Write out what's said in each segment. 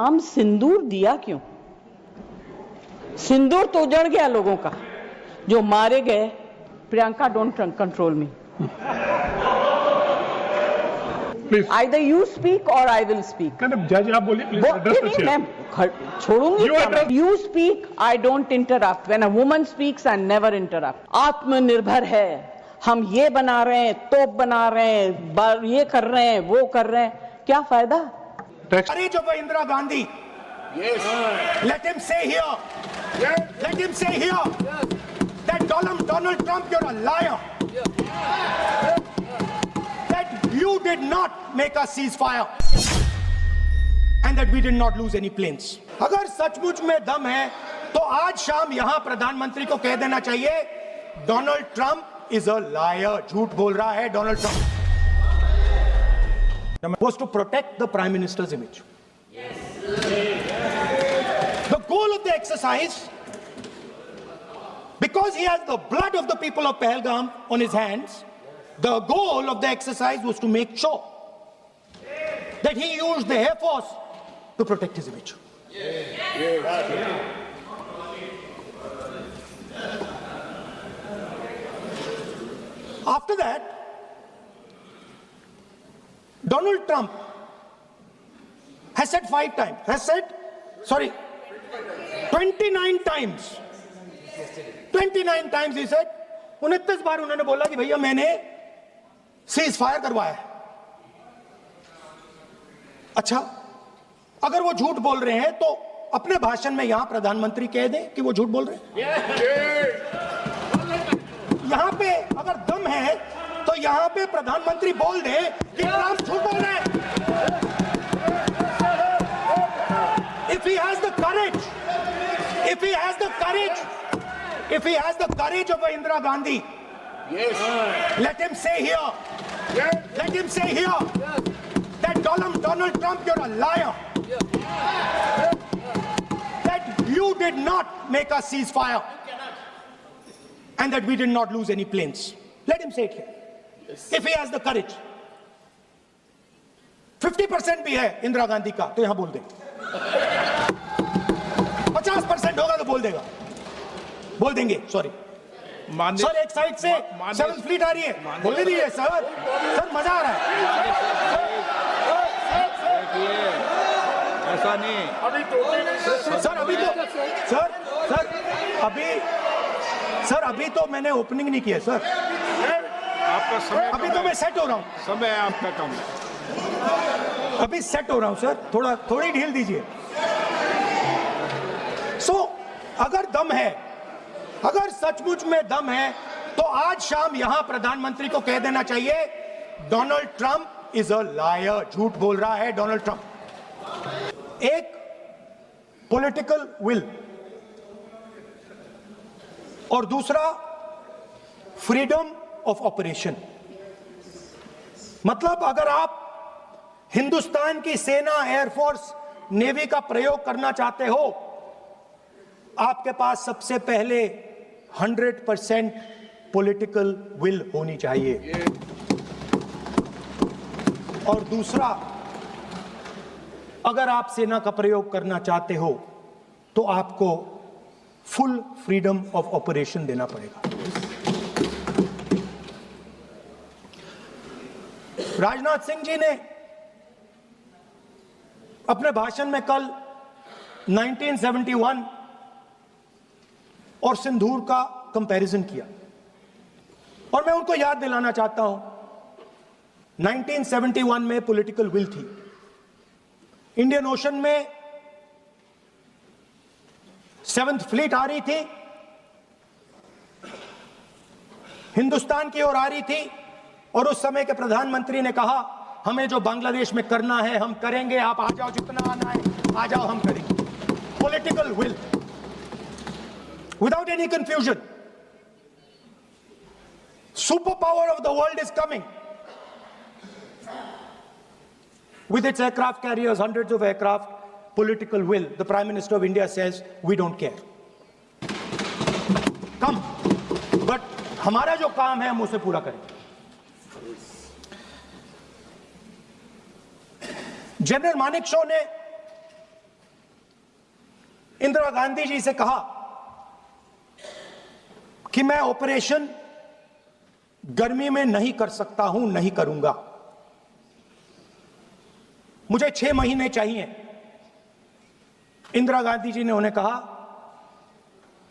नाम सिंदूर दिया क्यों? सिंदूर तो उजड़ गया लोगों का जो मारे गए। Priyanka, don't control me. Either you speak or I will speak. जज आप बोलिए प्लीज एड्रेस द चेयर। मैं छोड़ूंगी। You speak, I don't interrupt. When a woman speaks, I never interrupt. आत्मनिर्भर है, हम ये बना रहे हैं, तोप बना रहे हैं, ये कर रहे हैं, वो कर रहे हैं, क्या फायदा? Courage of Indira Gandhi. Yes. Let him say here. Yes. Let him say here. Yes. That Donald Trump, you're a liar. Yes. That you did not make a ceasefire. And that we did not lose any planes. अगर सचमुच में दम है तो आज शाम यहां प्रधानमंत्री को कह देना चाहिए Donald Trump is a liar, झूठ बोल रहा है Donald Trump. Was to protect the Prime Minister's image. Yes. The goal of the exercise, because he has the blood of the people of Pahalgam on his hands, the goal of the exercise was to make sure that he used the Air Force to protect his image. After that, Donald Trump has said 29 times. 29 times he said, 29 बार उन्होंने बोला कि भैया मैंने cease fire करवाया है। अच्छा, अगर वो झूठ बोल रहे हैं तो अपने भाषण में यहां प्रधानमंत्री कह दें कि वो झूठ बोल रहे हैं। यहां पे अगर दम है तो यहां पे प्रधानमंत्री बोल दे कि ट्रंप झूठ बोल रहे हैं। If he has the courage, if he has the courage of Indira Gandhi, Yes. let him say here. Yes. Let him say here. Yes. That Donald Trump, you're a liar. Yes. That you did not make a ceasefire. And that we did not lose any planes. Let him say it here. Yes. If he has the courage. 50% भी है इंदिरा गांधी का तो यहां बोल दे। 50% होगा तो बोल देगा, बोल देंगे। सॉरी सर, एक साइड से 7th फ्लीट आ रही है, बोल दीजिए सर। सर मजा आ रहा है। ऐसा नहीं सर अभी तो अभी तो मैंने ओपनिंग नहीं किया सर। आपका समय अभी तो मैं सेट हो रहा हूँ। समय आपका कम है। अभी सेट हो रहा हूं सर, थोड़ी ढील दीजिए। अगर दम है, अगर सचमुच में दम है तो आज शाम यहां प्रधानमंत्री को कह देना चाहिए Donald Trump is a liar, झूठ बोल रहा है डोनाल्ड ट्रंप। एक पॉलिटिकल विल और दूसरा फ्रीडम ऑफ ऑपरेशन। मतलब अगर आप हिंदुस्तान की सेना, एयरफोर्स, नेवी का प्रयोग करना चाहते हो, आपके पास सबसे पहले 100% पॉलिटिकल विल होनी चाहिए। और दूसरा, अगर आप सेना का प्रयोग करना चाहते हो तो आपको फुल फ्रीडम ऑफ ऑपरेशन देना पड़ेगा। राजनाथ सिंह जी ने अपने भाषण में कल 1971 और सिंदूर का कंपैरिजन किया और मैं उनको याद दिलाना चाहता हूं 1971 में पॉलिटिकल विल थी। इंडियन ओशन में 7th फ्लीट आ रही थी, हिंदुस्तान की ओर आ रही थी और उस समय के प्रधानमंत्री ने कहा हमें जो बांग्लादेश में करना है हम करेंगे, आप आ जाओ, जितना आना है आ जाओ, हम करेंगे। Political will without any confusion. Superpower of the world is coming with its aircraft carriers, hundreds of aircraft. Political will. The Prime Minister of India says we don't care. Come, but हमारा जो काम है हम उसे पूरा करेंगे। General Manekshaw ने इंदिरा गांधी जी से कहा कि मैं ऑपरेशन गर्मी में नहीं कर सकता हूं, नहीं करूंगा, मुझे 6 महीने चाहिए। इंदिरा गांधी जी ने उन्हें कहा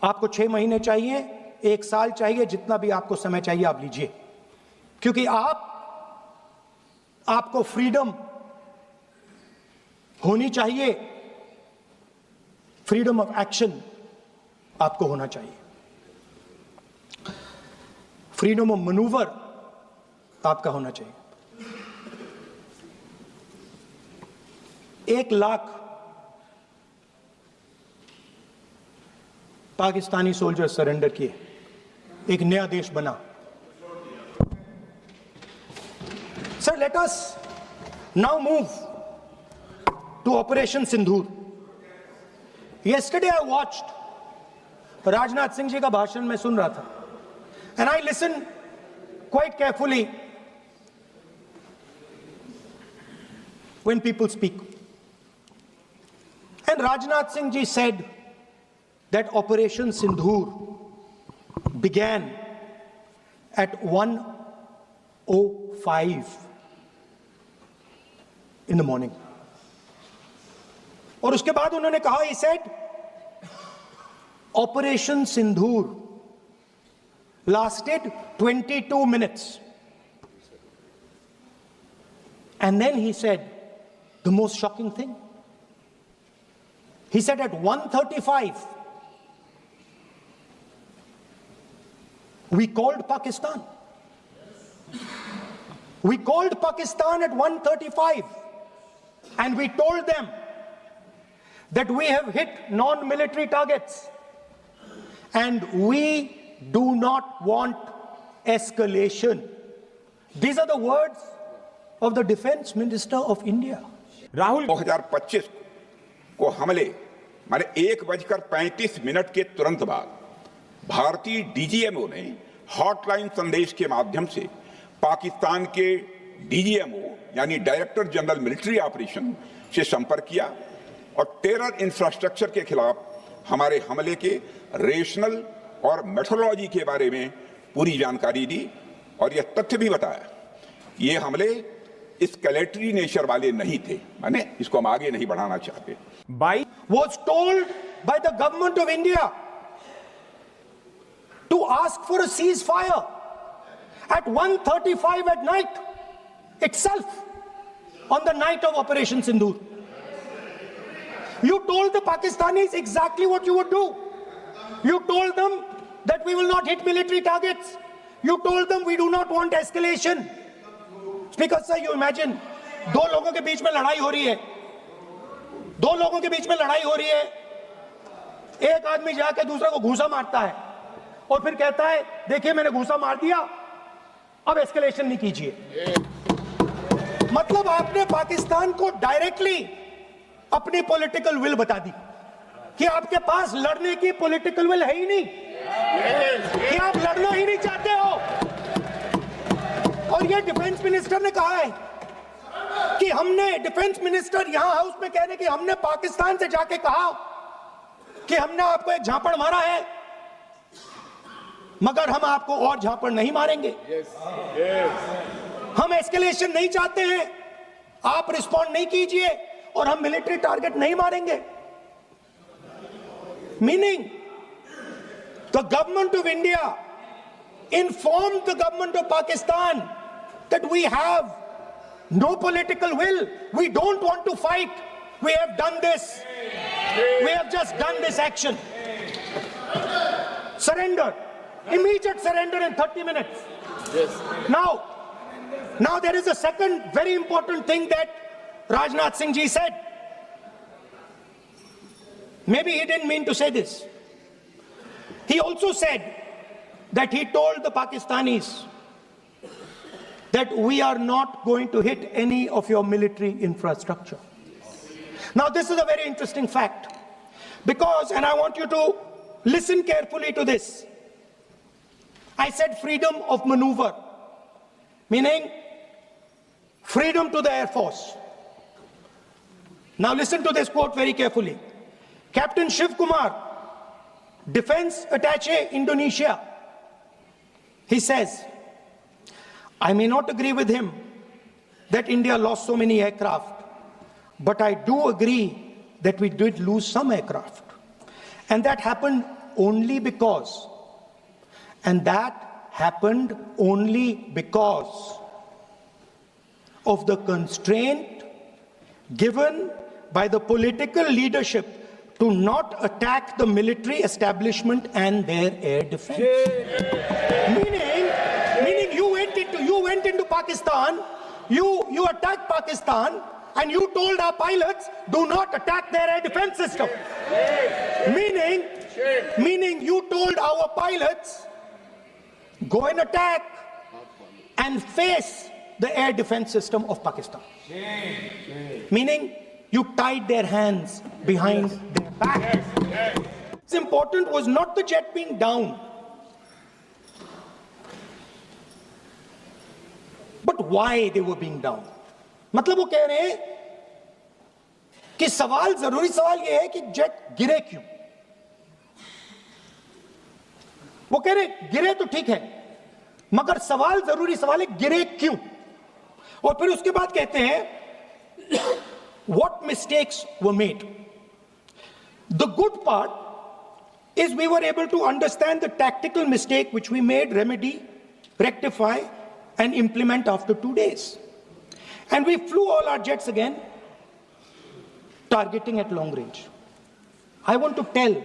आपको 6 महीने चाहिए, 1 साल चाहिए, जितना भी आपको समय चाहिए आप लीजिए, क्योंकि आपको फ्रीडम होनी चाहिए, फ्रीडम ऑफ एक्शन आपको होना चाहिए, फ्रीडम ऑफ मैनूवर आपका होना चाहिए। 1 लाख पाकिस्तानी सोल्जर सरेंडर किए, एक नया देश बना। Sir, let us now move to Operation Sindhur. Yesterday I watched Rajnath Singh ji का भाषण मैं सुन रहा था, and I listened quite carefully when people speak. And Rajnath Singh ji said that Operation Sindhur began at 1:05 in the morning. और उसके बाद उन्होंने कहा, he said, Operation Sindhur lasted 22 minutes. And then he said the most shocking thing. He said at 1:35 we called Pakistan. We called Pakistan at 1:35 and we told them that we have hit non-military targets and we do not want escalation. These are the words of the Defense Minister of India. Rahul 2025 को हमले माने 1:35 के तुरंत बाद भारतीय DGMO ने hotline संदेश के माध्यम से पाकिस्तान के डीजीएमओ यानी डायरेक्टर जनरल मिलिट्री ऑपरेशन से संपर्क किया और टेरर इंफ्रास्ट्रक्चर के खिलाफ हमारे हमले के रेशनल और मेथोडोलॉजी के बारे में पूरी जानकारी दी और यह तथ्य भी बताया कि ये हमले एस्केलेटरी नेचर वाले नहीं थे, माने इसको हम आगे नहीं बढ़ाना चाहते। Was told by the government of India to ask for a ceasefire at 1:35 at night itself, on the night of Operation Sindhur. You told the Pakistanis exactly what you would do. You told them that we will not hit military targets. You told them we do not want escalation. Speaker sir, you imagine, दो लोगों के बीच में लड़ाई हो रही है, दो लोगों के बीच में लड़ाई हो रही है, एक आदमी जाके दूसरे को घूंसा मारता है और फिर कहता है देखिए मैंने घूंसा मार दिया, अब एस्केलेशन नहीं कीजिए। मतलब आपने पाकिस्तान को डायरेक्टली अपनी पॉलिटिकल विल बता दी कि आपके पास लड़ने की पॉलिटिकल विल है ही नहीं, कि आप लड़ना ही नहीं चाहते हो। और ये डिफेंस मिनिस्टर ने कहा है कि हमने, डिफेंस मिनिस्टर यहां हाउस में कह रहे कि हमने पाकिस्तान से जाके कहा कि हमने आपको एक झापड़ मारा है मगर हम आपको और झापड़ नहीं मारेंगे। हम एस्केलेशन नहीं चाहते हैं, आप रिस्पॉन्ड नहीं कीजिए और हम मिलिट्री टारगेट नहीं मारेंगे। Meaning the government of India informed the government of Pakistan that we have no political will, we don't want to fight, we have done this, we have just done this action. Surrender, immediate surrender in 30 minutes. Now there is a second very important thing that Rajnath Singh ji said. Maybe he didn't mean to say this. He also said that he told the Pakistanis that we are not going to hit any of your military infrastructure. Now this is a very interesting fact because, and I want you to listen carefully to this, I said freedom of maneuver, meaning freedom to the Air Force. Now listen to this quote very carefully. Captain Shiv Kumar, Defense Attaché, Indonesia, he says, I may not agree with him that India lost so many aircraft, but I do agree that we did lose some aircraft. And that happened only because, of the constraint given by the political leadership to not attack the military establishment and their air defense. Meaning you went into Pakistan, you attacked Pakistan, and you told our pilots, do not attack their air defense system. Meaning you told our pilots, go and attack and face the air defense system of Pakistan. Meaning you tied their hands behind their back. What's important was not the jet being down, but why they were being down. मतलब वो कह रहे हैं कि जरूरी सवाल ये है कि जेट गिरे क्यों. वो कह रहे गिरे तो ठीक है, मगर जरूरी सवाल है गिरे क्यों. और फिर उसके बाद कहते हैं what mistakes were made. The good part is we were able to understand the tactical mistake which we made, remedy, rectify, and implement after 2 days. And we flew all our jets again, targeting at long range. I want to tell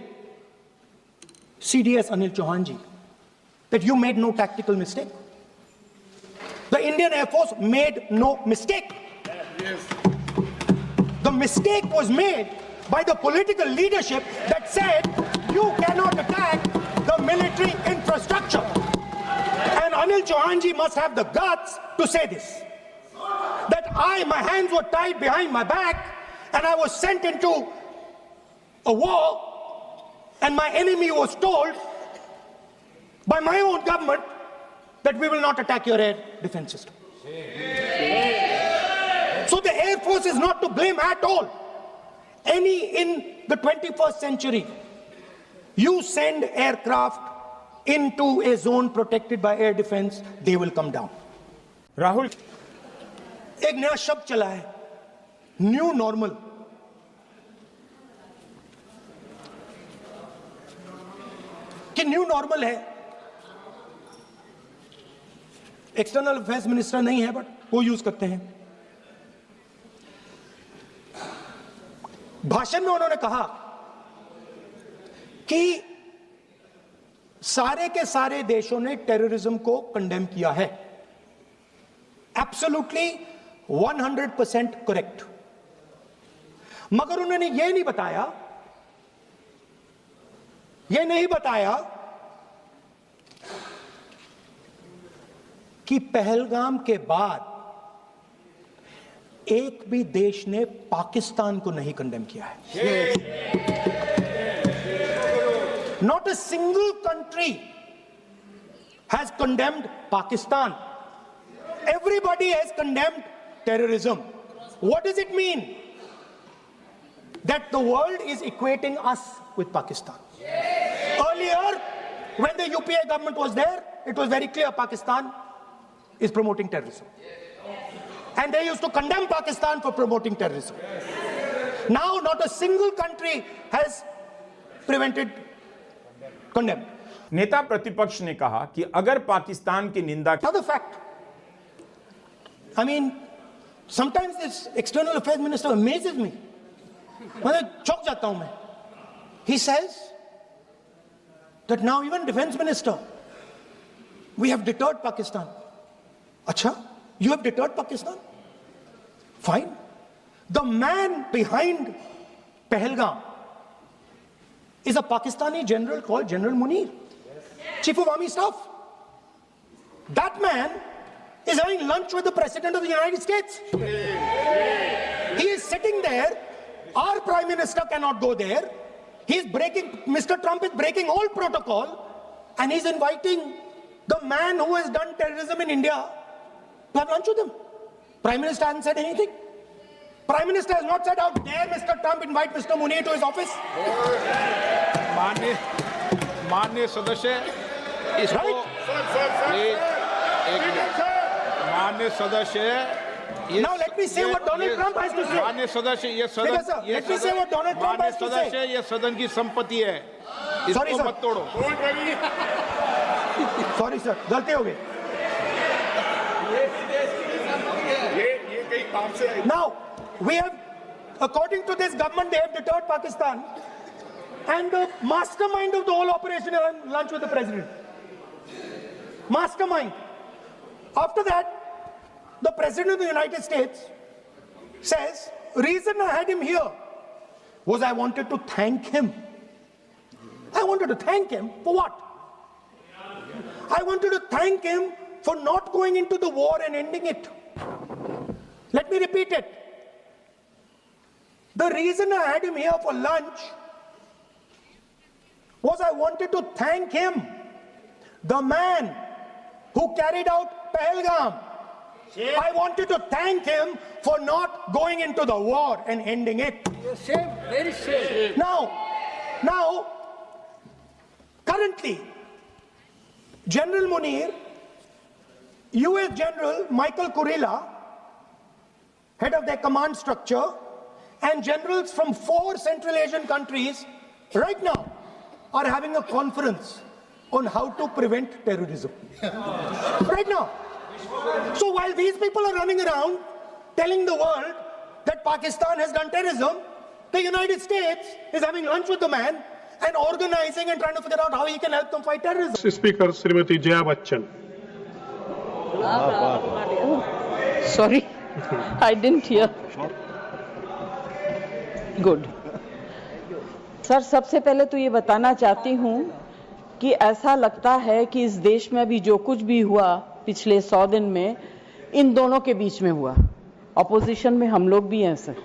CDS Anil Chauhan ji that you made no tactical mistake. The Indian Air Force made no mistake. The mistake was made by the political leadership that said you cannot attack the military infrastructure. And Anil Chauhan ji must have the guts to say this. That my hands were tied behind my back and I was sent into a war and my enemy was told by my own government that we will not attack your air defense system. So the Air Force is not to blame at all. In the 21st century, you send aircraft into a zone protected by air defense, they will come down. Rahul, एक नया शब्द चला है, new normal. कि new normal है. External affairs minister नहीं है, but वो यूज करते हैं. भाषण में उन्होंने कहा कि सारे के सारे देशों ने टेररिज्म को कंडेम किया है. Absolutely 100% correct. मगर उन्होंने यह नहीं बताया कि पहलगाम के बाद एक भी देश ने पाकिस्तान को नहीं कंडेम किया है. Not a single country has condemned Pakistan. Everybody has condemned terrorism. What does it mean? That the world is equating us with Pakistan. Earlier, when the UPA government was there, it was very clear Pakistan is promoting terrorism. And they used to condemn Pakistan for promoting terrorism. Now, not a single country has condemned. नेता प्रतिपक्ष ने कहा कि अगर पाकिस्तान की निंदा की. Another fact. I mean, sometimes this external affairs minister amazes me. मैं चौंक जाता हूं मैं. He says that now even defense minister, we have deterred Pakistan. Acha, you have deterred Pakistan? Fine. The man behind Pahalgam is a Pakistani general called General Munir, Chief of Army Staff. That man is having lunch with the President of the United States. He is sitting there. Our Prime Minister cannot go there. Mr. Trump is breaking all protocol, and he's inviting the man who has done terrorism in India to have lunch with him. Prime Minister hasn't said anything. Prime Minister has not said, how dare Mr. Trump invite Mr. Munir to his office? माननीय सदस्य इसको माननीय सदस्य Now let me say what Donald Trump has to say. माननीय सदस्य ये Speaker sir, let me say what Donald Trump माननीय has to say. सदस्य ये सदन की संपत्ति है, Sorry, इसको sir. मत तोड़ो। Sorry sir, गलती हो गई. Now we have, according to this government, they have deterred Pakistan, and the mastermind of the whole operation is on lunch with the president. Mastermind. After that, the President of the United States says, reason I had him here was I wanted to thank him. I wanted to thank him for what? I wanted to thank him for not going into the war and ending it. Let me repeat it. The reason I had him here for lunch was I wanted to thank him, the man who carried out Pahalgam. I wanted to thank him for not going into the war and ending it. Very safe. Now, currently, General Munir, US General Michael Kurilla, head of their command structure, and generals from 4 Central Asian countries right now are having a conference on how to prevent terrorism. Right now. So while these people are running around telling the world that Pakistan has done terrorism, the United States is having lunch with the man and organizing and trying to figure out how he can help them fight terrorism. Speaker Srimati Jaya Bachchan. Sorry, I didn't hear. Good. Sir, सबसे पहले तो ये बताना चाहती हूँ कि ऐसा लगता है कि इस देश में अभी जो कुछ भी हुआ पिछले 100 दिन में इन दोनों के बीच में हुआ। ऑपोजिशन में हम लोग भी हैं सर।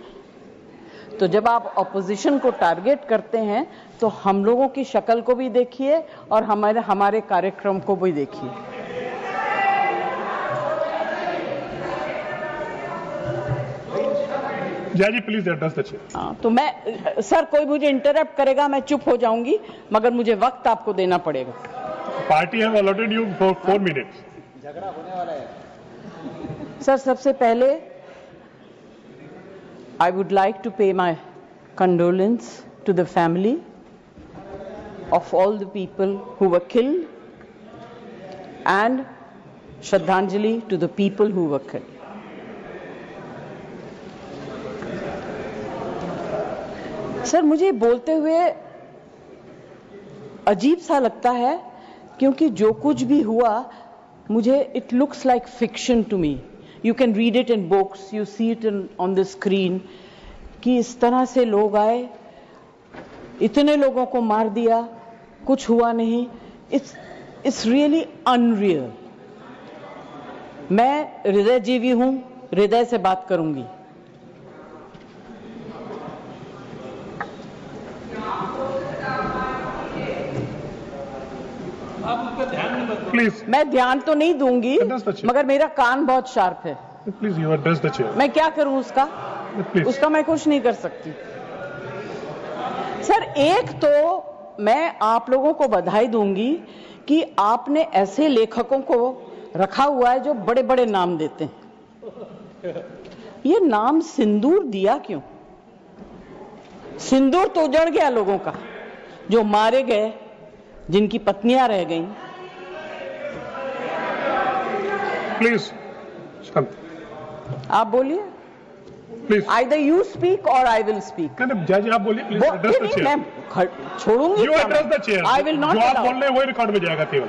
तो जब आप ऑपोजिशन को टारगेट करते हैं तो हम लोगों की शक्ल को भी देखिए और हमारे कार्यक्रम को भी देखिए। Jaji, please address the chair. तो मैं सर, कोई मुझे इंटरप्ट करेगा मैं चुप हो जाऊंगी, मगर मुझे वक्त आपको देना पड़ेगा। Party has allotted you for 4 minutes. Sir, सबसे पहले I would like to pay my condolence to the family of all the people who were killed and Shraddhanjali to the people who were killed. Sir, मुझे बोलते हुए अजीब सा लगता है क्योंकि जो कुछ भी हुआ मुझे it looks like fiction to me. You can read it in books, you see it on the screen कि इस तरह से लोग आए, इतने लोगों को मार दिया, कुछ हुआ नहीं। It's really unreal. मैं हृदयजीवी हूं, हृदय से बात करूंगी। Please. मैं ध्यान तो नहीं दूंगी, मगर मेरा कान बहुत शार्प है। Please, you address the chair. मैं क्या करूं उसका? Please. उसका मैं कुछ नहीं कर सकती। सर, एक तो मैं आप लोगों को बधाई दूंगी कि आपने ऐसे लेखकों को रखा हुआ है जो बड़े बड़े नाम देते हैं। ये नाम सिंदूर दिया क्यों? सिंदूर तो उजड़ गया लोगों का, जो मारे गए, जिनकी पत्नियां रह गईं। Please. आप बोलिए। Please. Either you speak or I will speak. नहीं, Jaji, आप बोलिए, please address the chair. मैं छोड़ूंगी। You address the chair. I will not जो आप allow. बोल रहे हैं वही रिकॉर्ड में जाएगा केवल।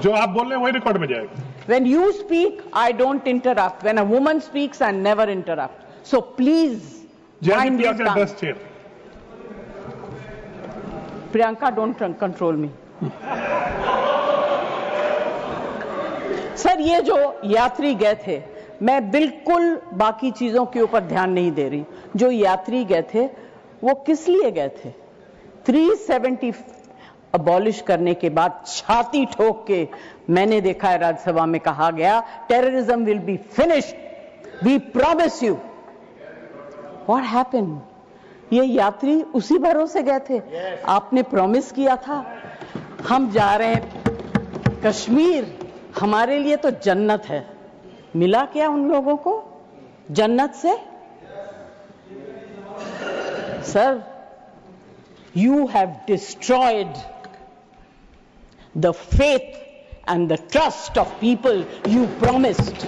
जो आप बोल रहे हैं वही रिकॉर्ड में जाएगा। When you speak, I don't interrupt. When a woman speaks, I never interrupt. So please, Jaji, mind your please tongue. address chair. Priyanka, don't control me. Sir, ये जो यात्री गए थे, मैं बिल्कुल बाकी चीजों के ऊपर ध्यान नहीं दे रही। जो यात्री गए थे वो किस लिए गए थे? 370 अबॉलिश करने के बाद छाती ठोक के मैंने देखा है राज्यसभा में कहा गया terrorism will be finished, we promise you. What happened? ये यात्री उसी भरोसे गए थे। आपने प्रॉमिस किया था हम जा रहे हैं कश्मीर, हमारे लिए तो जन्नत है। मिला क्या उन लोगों को जन्नत से? Sir, you have destroyed the faith and the trust of people you promised.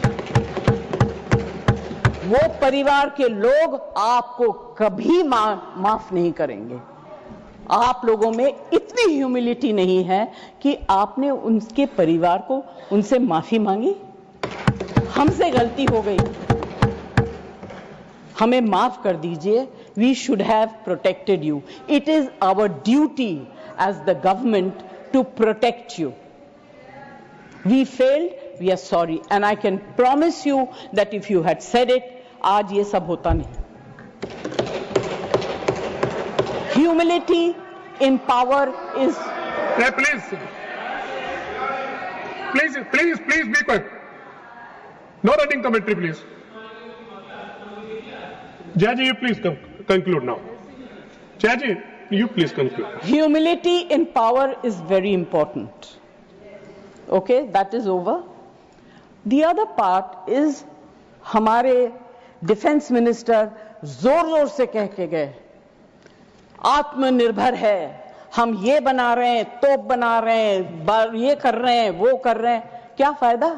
वो परिवार के लोग आपको कभी माफ नहीं करेंगे। आप लोगों में इतनी ह्यूमिलिटी नहीं है कि आपने उनके परिवार को उनसे माफी मांगी। हमसे गलती हो गई, हमें माफ कर दीजिए। We should have protected you. It is our duty as the government to protect you. We failed, we are sorry, and I can promise you that if you had said it, आज ये सब होता नहीं। Humility in power is. Hey, please be quiet. No running commentary, please. Jaji, you please conclude now. Jaji, you please conclude. Humility in power is very important. Okay, that is over. The other part is हमारे defence minister जोर जोर से कह के गए आत्मनिर्भर है, हम ये बना रहे हैं, तोप बना रहे हैं, ये कर रहे हैं, वो कर रहे हैं। क्या फायदा?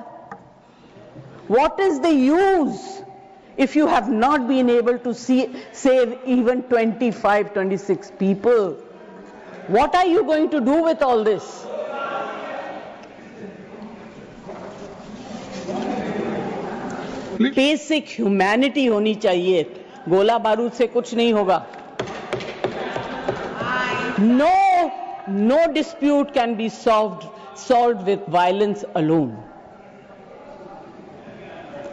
What is the use if you have not been able to save even 26 people? What are you going to do with all this? Basic humanity होनी चाहिए। गोला बारूद से कुछ नहीं होगा। No dispute can be solved with violence alone.